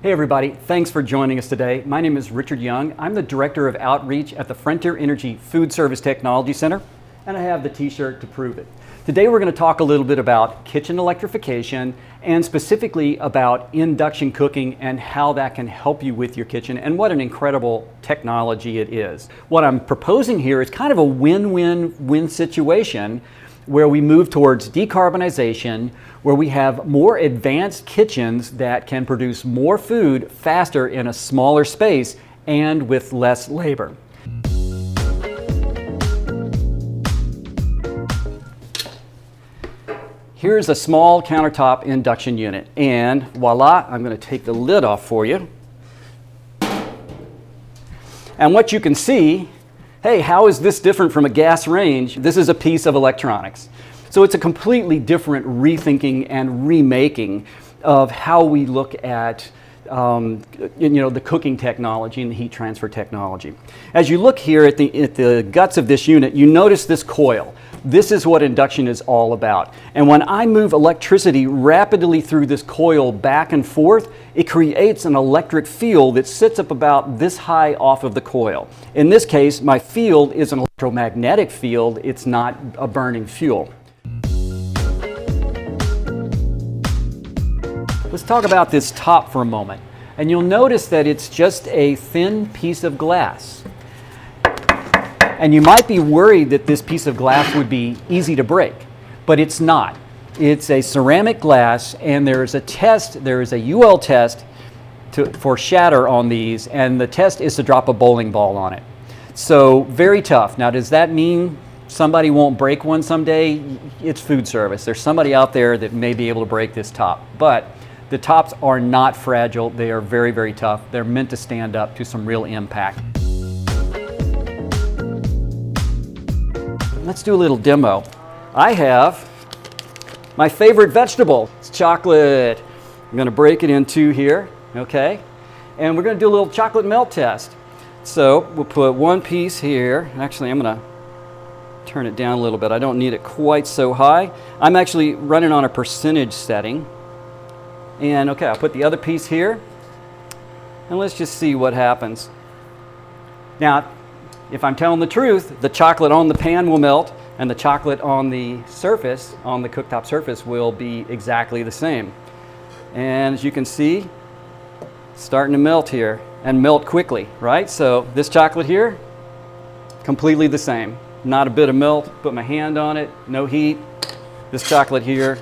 Hey everybody, thanks for joining us today. My name is Richard Young. I'm the Director of Outreach at the Frontier Energy Food Service Technology Center, and I have the t-shirt to prove it. Today we're going to talk a little bit about kitchen electrification and specifically about induction cooking and how that can help you with your kitchen and what an incredible technology it is. What I'm proposing here is kind of a win-win-win situation where we move towards decarbonization, where we have more advanced kitchens that can produce more food faster in a smaller space and with less labor. Here's a small countertop induction unit, and voila, I'm going to take the lid off for you. And what you can see, hey, how is this different from a gas range? This is a piece of electronics. So it's a completely different rethinking and remaking of how we look at the cooking technology and the heat transfer technology. As you look here at the guts of this unit, you notice this coil. This is what induction is all about. And when I move electricity rapidly through this coil back and forth, it creates an electric field that sits up about this high off of the coil. In this case, my field is an electromagnetic field. It's not a burning fuel. Let's talk about this top for a moment. And you'll notice that it's just a thin piece of glass. And you might be worried that this piece of glass would be easy to break, but it's not. It's a ceramic glass, and there is a UL test for shatter on these, and the test is to drop a bowling ball on it. So very tough. Now, does that mean somebody won't break one someday? It's food service. There's somebody out there that may be able to break this top, but the tops are not fragile. They are very, very tough. They're meant to stand up to some real impact. Let's do a little demo. I have my favorite vegetable. It's chocolate. I'm going to break it in two here, okay? And we're going to do a little chocolate melt test. So we'll put one piece here. Actually, I'm going to turn it down a little bit. I don't need it quite so high. I'm actually running on a percentage setting. And okay, I'll put the other piece here. And let's just see what happens. Now, if I'm telling the truth, the chocolate on the pan will melt and the chocolate on the surface, on the cooktop surface, will be exactly the same. And as you can see, it's starting to melt here and melt quickly, right? So this chocolate here, completely the same. Not a bit of melt, put my hand on it, no heat. This chocolate here,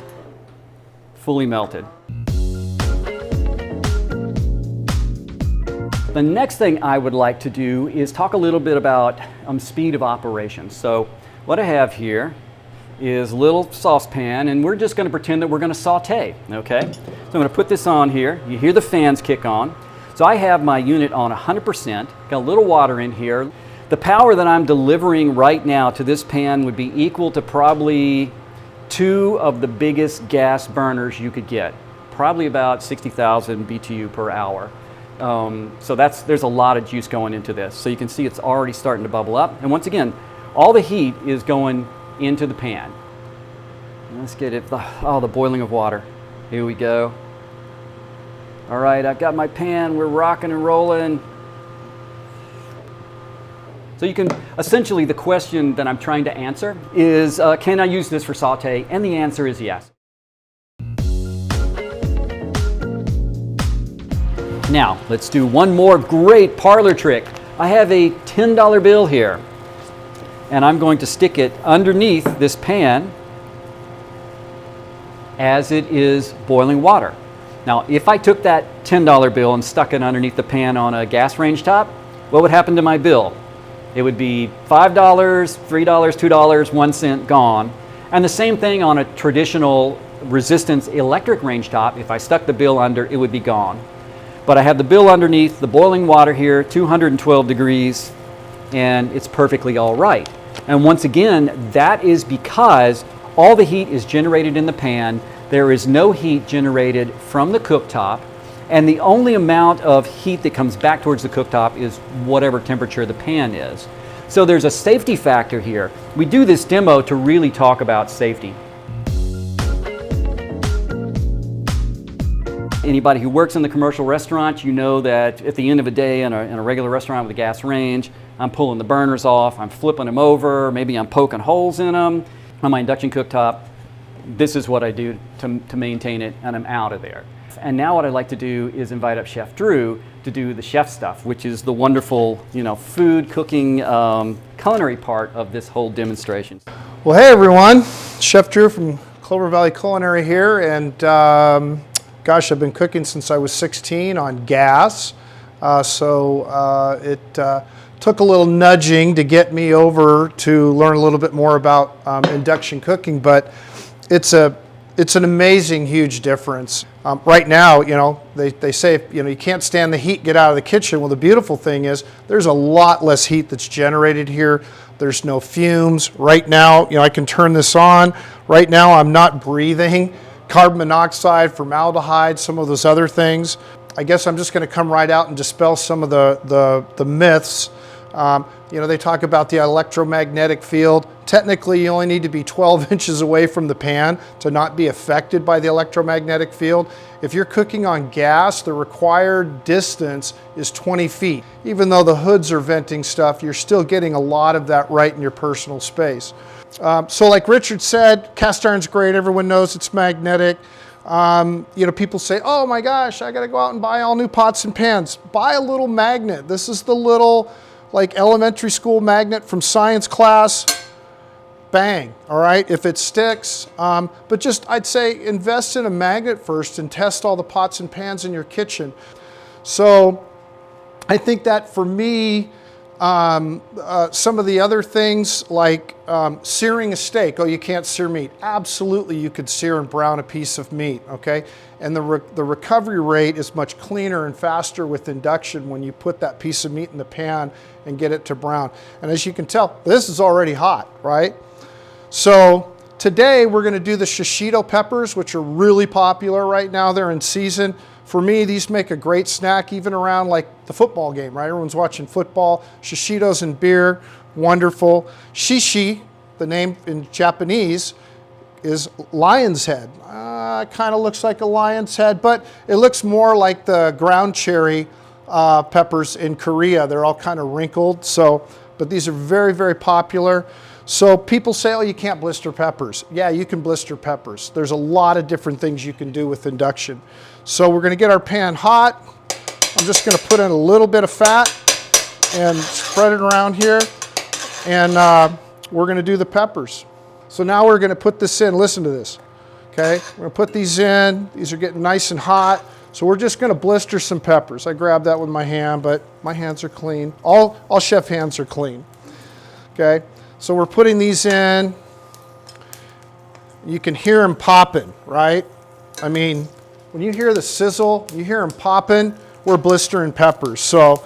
fully melted. The next thing I would like to do is talk a little bit about speed of operation. So what I have here is a little saucepan, and we're just going to pretend that we're going to saute, okay? So I'm going to put this on here. You hear the fans kick on. So I have my unit on 100%, got a little water in here. The power that I'm delivering right now to this pan would be equal to probably 2 of the biggest gas burners you could get, probably about 60,000 BTU per hour. So there's a lot of juice going into this. So you can see it's already starting to bubble up. And once again, all the heat is going into the pan. Let's get it, the boiling of water. Here we go. All right, I've got my pan, we're rocking and rolling. So you can, essentially the question that I'm trying to answer is, can I use this for saute? And the answer is yes. Now, let's do one more great parlor trick. I have a $10 bill here, and I'm going to stick it underneath this pan as it is boiling water. Now, if I took that $10 bill and stuck it underneath the pan on a gas range top, what would happen to my bill? It would be $5, $3, $2, 1 cent gone. And the same thing on a traditional resistance electric range top. If I stuck the bill under, it would be gone. But I have the bill underneath, the boiling water here, 212 degrees, and it's perfectly all right. And once again, that is because all the heat is generated in the pan. There is no heat generated from the cooktop, and the only amount of heat that comes back towards the cooktop is whatever temperature the pan is. So there's a safety factor here. We do this demo to really talk about safety. Anybody who works in the commercial restaurant, you know that at the end of a day in a regular restaurant with a gas range, I'm pulling the burners off, I'm flipping them over, maybe I'm poking holes in them. On my induction cooktop, this is what I do to maintain it, and I'm out of there. And now what I'd like to do is invite up Chef Drew to do the chef stuff, which is the wonderful, food, cooking, culinary part of this whole demonstration. Well, hey everyone, Chef Drew from Clover Valley Culinary here, and gosh, I've been cooking since I was 16 on gas, so it took a little nudging to get me over to learn a little bit more about induction cooking, but it's an amazing, huge difference. Right now, they say, you can't stand the heat, get out of the kitchen. Well, the beautiful thing is there's a lot less heat that's generated here. There's no fumes. Right now, I can turn this on. Right now, I'm not breathing carbon monoxide, formaldehyde, some of those other things. I guess I'm just going to come right out and dispel some of the myths. They talk about the electromagnetic field. Technically, you only need to be 12 inches away from the pan to not be affected by the electromagnetic field. If you're cooking on gas, the required distance is 20 feet. Even though the hoods are venting stuff, you're still getting a lot of that right in your personal space. So like Richard said, cast iron's great. Everyone knows it's magnetic. People say, oh my gosh, I got to go out and buy all new pots and pans. Buy a little magnet. This is the little elementary school magnet from science class. Bang, all right, if it sticks. But I'd say invest in a magnet first and test all the pots and pans in your kitchen. So I think that for me, some of the other things like searing a steak. Oh, you can't sear meat. Absolutely, you could sear and brown a piece of meat, okay? And the recovery rate is much cleaner and faster with induction when you put that piece of meat in the pan and get it to brown. And as you can tell, this is already hot, right? So today we're going to do the shishito peppers, which are really popular right now. They're in season. For me, these make a great snack even around like the football game, right? Everyone's watching football. Shishitos and beer, wonderful. Shishi, the name in Japanese, is lion's head. Kind of looks like a lion's head, but it looks more like the ground cherry peppers in Korea. They're all kind of wrinkled, but these are very, very popular. So people say, oh, you can't blister peppers. Yeah, you can blister peppers. There's a lot of different things you can do with induction. So we're going to get our pan hot. I'm just going to put in a little bit of fat and spread it around here. And we're going to do the peppers. So now we're going to put this in. Listen to this. Okay, we're going to put these in. These are getting nice and hot. So we're just going to blister some peppers. I grabbed that with my hand, but my hands are clean. All chef hands are clean. Okay. So we're putting these in. You can hear them popping, right? I mean, when you hear the sizzle, you hear them popping, we're blistering peppers. So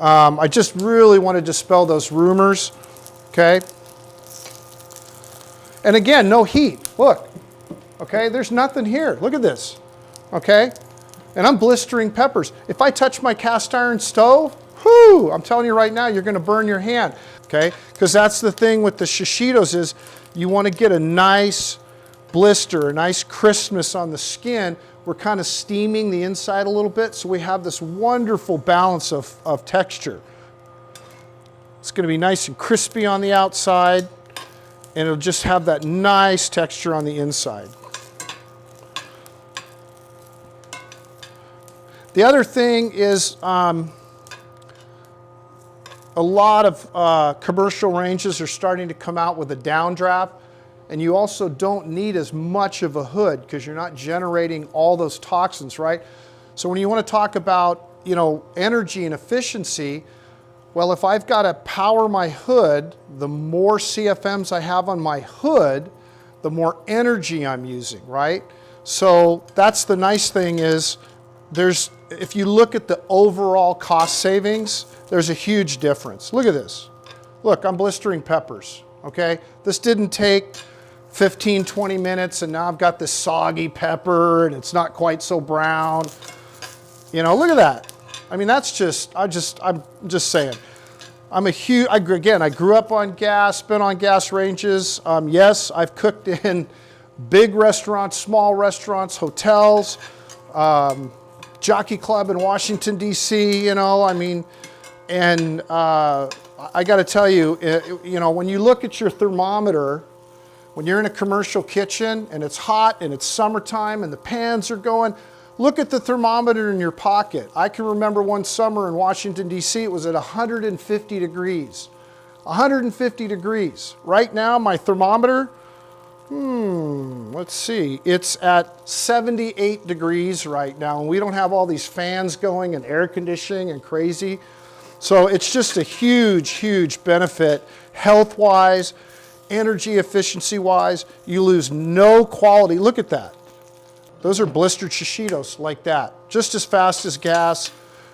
I just really want to dispel those rumors, okay? And again, no heat. Look, okay? There's nothing here. Look at this, okay? And I'm blistering peppers. If I touch my cast iron stove, whoo, I'm telling you right now, you're going to burn your hand. Okay, because that's the thing with the shishitos is you want to get a nice blister, a nice crispness on the skin. We're kind of steaming the inside a little bit, so we have this wonderful balance of texture. It's going to be nice and crispy on the outside, and it'll just have that nice texture on the inside. The other thing is a lot of commercial ranges are starting to come out with a downdraft, and you also don't need as much of a hood because you're not generating all those toxins, right? So when you want to talk about, energy and efficiency, well, if I've got to power my hood, the more CFMs I have on my hood, the more energy I'm using, right? So that's the nice thing is if you look at the overall cost savings, there's a huge difference. Look at this. Look, I'm blistering peppers, okay? This didn't take 15, 20 minutes, and now I've got this soggy pepper, and it's not quite so brown. Look at that. I mean, I'm just saying. I grew up on gas, been on gas ranges. Yes, I've cooked in big restaurants, small restaurants, hotels. Jockey Club in Washington, D.C., you know, I mean, and I got to tell you, you know, when you look at your thermometer, when you're in a commercial kitchen and it's hot and it's summertime and the pans are going, look at the thermometer in your pocket. I can remember one summer in Washington, D.C., it was at 150 degrees. 150 degrees. Right now, my thermometer, let's see, it's at 78 degrees right now, and we don't have all these fans going and air conditioning and crazy. So it's just a huge, huge benefit health-wise, energy efficiency-wise. You lose no quality. Look at that. Those are blistered shishitos like that. Just as fast as gas,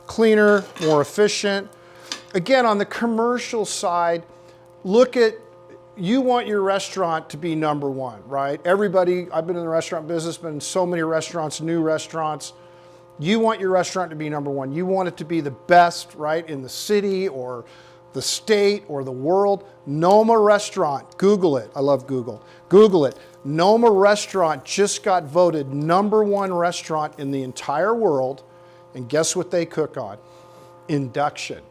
cleaner, more efficient. Again, on the commercial side, look at, you want your restaurant to be number one, right? Everybody, I've been in the restaurant business, been in so many restaurants, new restaurants. You want your restaurant to be number one. You want it to be the best, right, in the city or the state or the world. Noma Restaurant, Google it. I love Google. Google it. Noma Restaurant just got voted number one restaurant in the entire world. And guess what they cook on? Induction.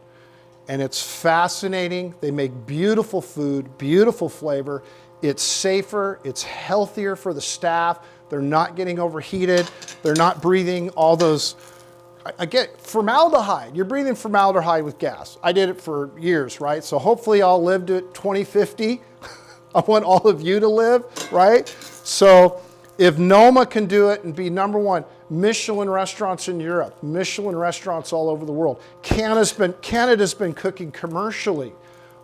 And it's fascinating. They make beautiful food, beautiful flavor. It's safer, it's healthier for the staff. They're not getting overheated. They're not breathing all those, I get formaldehyde. You're breathing formaldehyde with gas. I did it for years, right? So hopefully I'll live to 2050. I want all of you to live, right? So if Noma can do it and be number one, Michelin restaurants in Europe, Michelin restaurants all over the world. Canada's been cooking commercially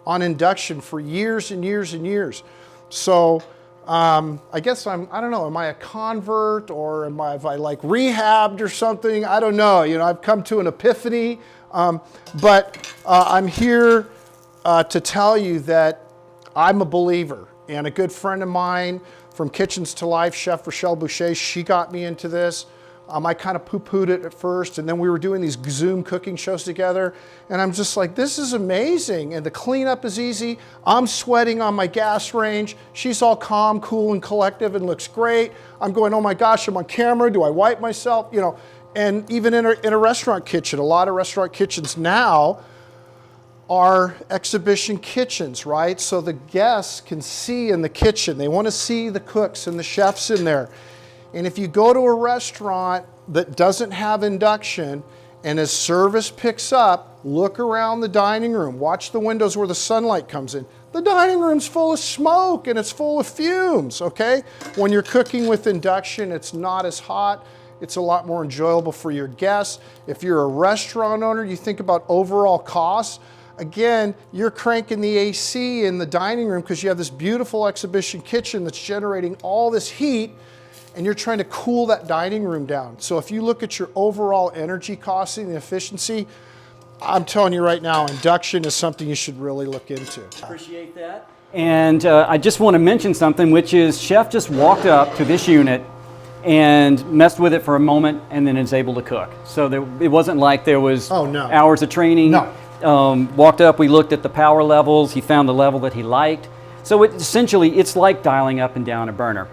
on induction for years and years and years. So I guess I don't know, am I a convert or have I like rehabbed or something? I don't know, you know, I've come to an epiphany. But I'm here to tell you that I'm a believer, and a good friend of mine from Kitchens to Life, Chef Rochelle Boucher, she got me into this. I kind of poo-pooed it at first, and then we were doing these Zoom cooking shows together, and I'm just like, this is amazing, and the cleanup is easy. I'm sweating on my gas range. She's all calm, cool, and collective and looks great. I'm going, oh my gosh, I'm on camera. Do I wipe myself? You know, and even in a restaurant kitchen, a lot of restaurant kitchens now are exhibition kitchens, right? So the guests can see in the kitchen. They want to see the cooks and the chefs in there. And if you go to a restaurant that doesn't have induction, and as service picks up, look around the dining room. Watch the windows where the sunlight comes in. The dining room's full of smoke and it's full of fumes, okay? When you're cooking with induction, it's not as hot. It's a lot more enjoyable for your guests. If you're a restaurant owner, you think about overall costs. Again, you're cranking the AC in the dining room because you have this beautiful exhibition kitchen that's generating all this heat, and you're trying to cool that dining room down. So if you look at your overall energy costing and efficiency, I'm telling you right now, induction is something you should really look into. Appreciate that. And I just want to mention something, which is Chef just walked up to this unit and messed with it for a moment and then is able to cook. So it wasn't like there was hours of training. No. Walked up, we looked at the power levels, he found the level that he liked. So essentially, it's like dialing up and down a burner.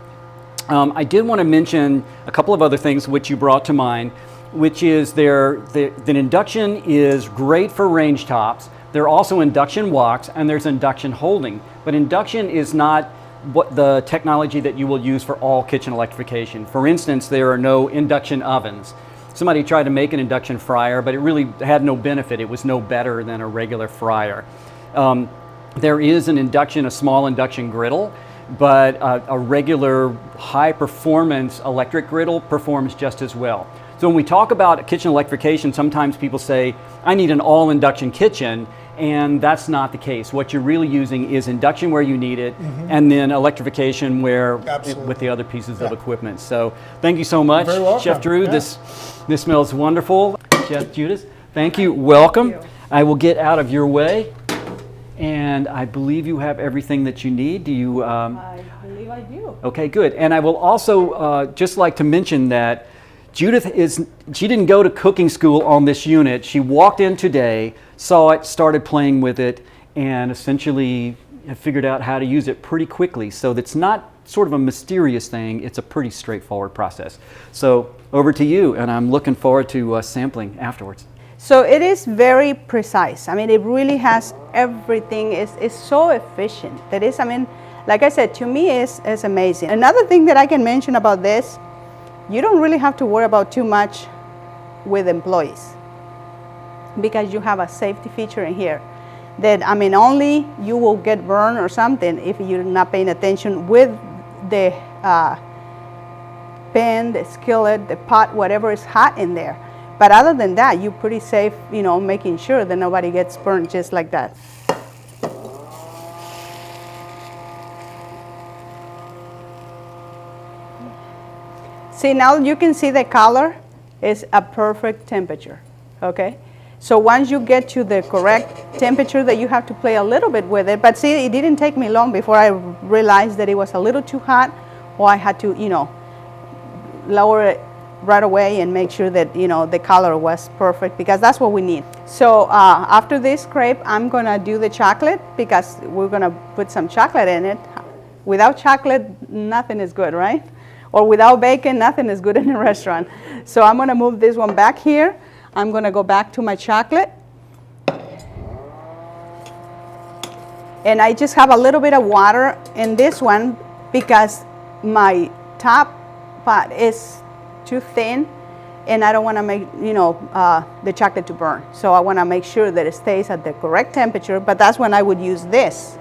I did want to mention a couple of other things which you brought to mind, which is the induction is great for range tops. There are also induction woks and there's induction holding. But induction is not what the technology that you will use for all kitchen electrification. For instance, there are no induction ovens. Somebody tried to make an induction fryer, but it really had no benefit. It was no better than a regular fryer. There is a small induction griddle, but a regular high-performance electric griddle performs just as well. So when we talk about kitchen electrification, sometimes people say, I need an all-induction kitchen, and that's not the case. What you're really using is induction where you need it, and then electrification with the other pieces of equipment. So thank you so much, Chef Drew. This smells wonderful. Chef Judith, thank you. Welcome. Thank you. I will get out of your way. And I believe you have everything that you need. Do you? I believe I do. Okay, good. And I will also just like to mention that Judith she didn't go to cooking school on this unit. She walked in today, saw it, started playing with it, and essentially figured out how to use it pretty quickly. So it's not sort of a mysterious thing. It's a pretty straightforward process. So over to you, and I'm looking forward to sampling afterwards. So it is very precise. I mean, it really has everything. It's so efficient. That is, I mean, like I said, to me, it's amazing. Another thing that I can mention about this, you don't really have to worry about too much with employees because you have a safety feature in here that, I mean, only you will get burned or something if you're not paying attention with the pan, the skillet, the pot, whatever is hot in there. But other than that, you're pretty safe, you know, making sure that nobody gets burned just like that. See, now you can see the color is a perfect temperature, okay? So once you get to the correct temperature that you have to play a little bit with it, but see, it didn't take me long before I realized that it was a little too hot, or I had to, you know, lower it right away and make sure that, you know, the color was perfect, because that's what we need. So after this crepe, I'm gonna do the chocolate because we're gonna put some chocolate in it. Without chocolate, nothing is good, right? Or without bacon, nothing is good in a restaurant. So I'm gonna move this one back here. I'm gonna go back to my chocolate. And I just have a little bit of water in this one because my top pot is too thin and I don't wanna make, you know, the chocolate to burn. So I wanna make sure that it stays at the correct temperature, but that's when I would use this,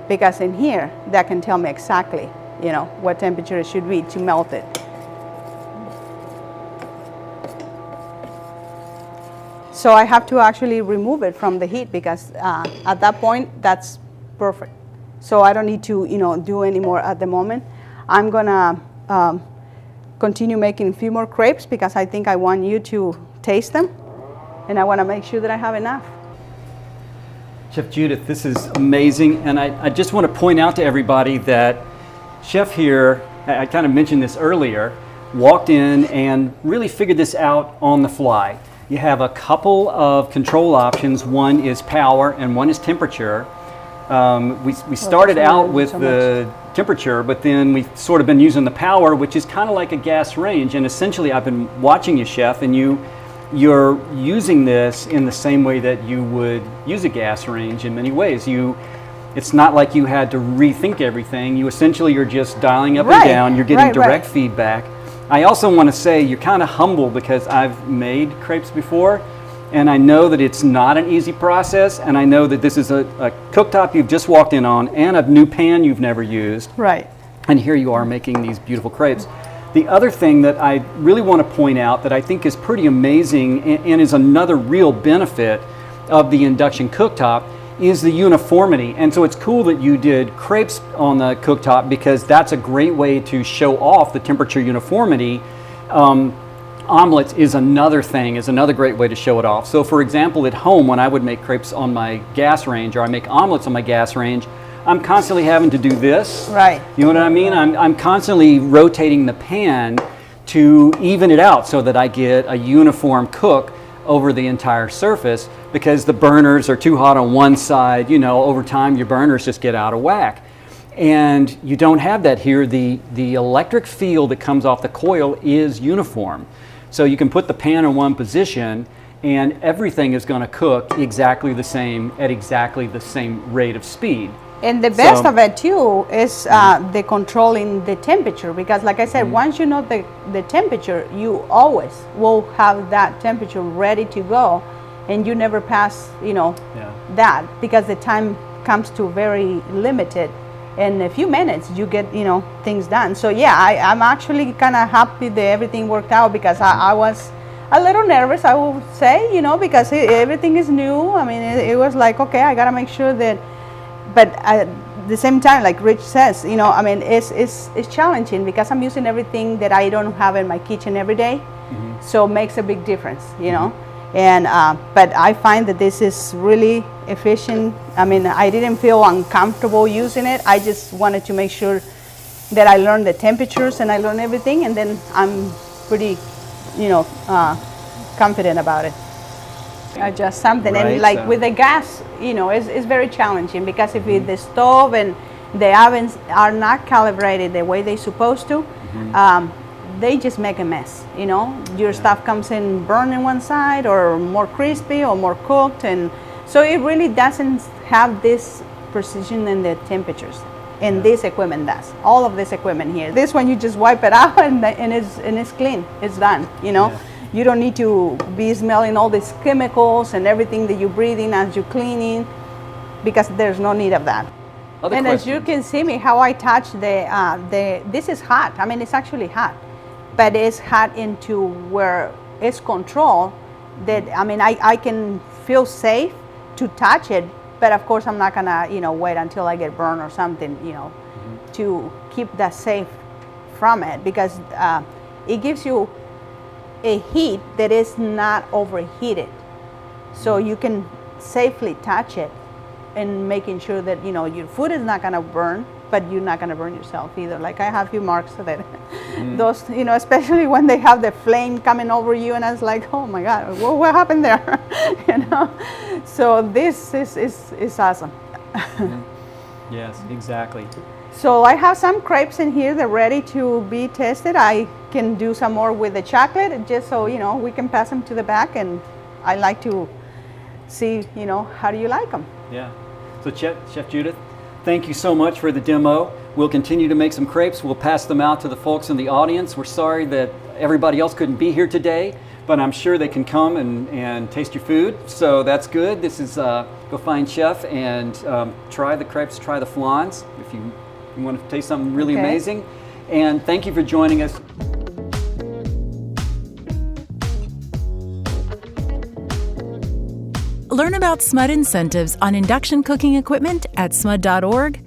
because in here, that can tell me exactly, you know, what temperature it should be to melt it. So I have to actually remove it from the heat because at that point, that's perfect. So I don't need to, you know, do any more at the moment. I'm gonna continue making a few more crepes because I think I want you to taste them and I wanna make sure that I have enough. Chef Judith, this is amazing, and I just want to point out to everybody that Chef here, I kind of mentioned this earlier, walked in and really figured this out on the fly. You have a couple of control options. One is power and one is temperature. We started out with the temperature, but then we've sort of been using the power, which is kind of like a gas range. And essentially, I've been watching you, Chef, and you're using this in the same way that you would use a gas range in many ways. It's not like you had to rethink everything. You essentially are just dialing up and down. You're getting direct feedback. I also want to say you're kind of humble because I've made crepes before, and I know that it's not an easy process, and I know that this is a cooktop you've just walked in on and a new pan you've never used. Right. And here you are making these beautiful crepes. The other thing that I really want to point out that I think is pretty amazing and is another real benefit of the induction cooktop is the uniformity. And so it's cool that you did crepes on the cooktop because that's a great way to show off the temperature uniformity. Omelets is another great way to show it off. So for example, at home when I would make crepes on my gas range or I make omelets on my gas range, I'm constantly having to do this. Right. You know what I mean? I'm constantly rotating the pan to even it out so that I get a uniform cook over the entire surface, because the burners are too hot on one side. You know, over time your burners just get out of whack. And you don't have that here. The electric field that comes off the coil is uniform. So you can put the pan in one position and everything is going to cook exactly the same at exactly the same rate of speed. And the best of it too is the controlling the temperature, because like I said, once you know the temperature, you always will have that temperature ready to go, and you never pass, you know, that, because the time comes to very limited. In a few minutes, you get, you know, things done. So yeah, I'm actually kind of happy that everything worked out, because I was a little nervous, I will say, you know, because everything is new. I mean, it was like, okay, I gotta make sure that. But at the same time, like Rich says, you know, I mean, it's challenging because I'm using everything that I don't have in my kitchen every day. So it makes a big difference, you know. And but I find that this is really efficient. I mean, I didn't feel uncomfortable using it. I just wanted to make sure that I learned the temperatures and I learned everything, and then I'm pretty, you know, confident about it. Adjust something, and like with the gas, you know, it's very challenging, because if it's the stove and the ovens are not calibrated the way they're supposed to, they just make a mess. You know, your stuff comes in burned in one side, or more crispy, or more cooked, and so it really doesn't have this precision in the temperatures. And this equipment does. All of this equipment here. This one you just wipe it out and it's clean. It's done. You know, you don't need to be smelling all these chemicals and everything that you breathe in as you're cleaning, because there's no need of that. Other and questions? as you can see me, how I touch this is hot. I mean, it's actually hot, but it's hot into where it's controlled. That I mean, I can feel safe to touch it. But of course, I'm not gonna, wait until I get burned or something, to keep that safe from it, because it gives you a heat that is not overheated, so you can safely touch it, and making sure that your food is not gonna burn, but you're not gonna burn yourself either. Like I have a few marks that those, especially when they have the flame coming over you, and I was like, oh my God, what happened there? So this is awesome. Yes, exactly. So I have some crepes in here that are ready to be tested. I can do some more with the chocolate, just so we can pass them to the back, and I like to see how do you like them. Yeah. So Chef Judith, thank you so much for the demo. We'll continue to make some crepes. We'll pass them out to the folks in the audience. We're sorry that everybody else couldn't be here today, but I'm sure they can come and taste your food. So that's good. This is, go find Chef and try the crepes, try the flans if you want to taste something really amazing. And thank you for joining us. Learn about SMUD incentives on induction cooking equipment at smud.org/EES.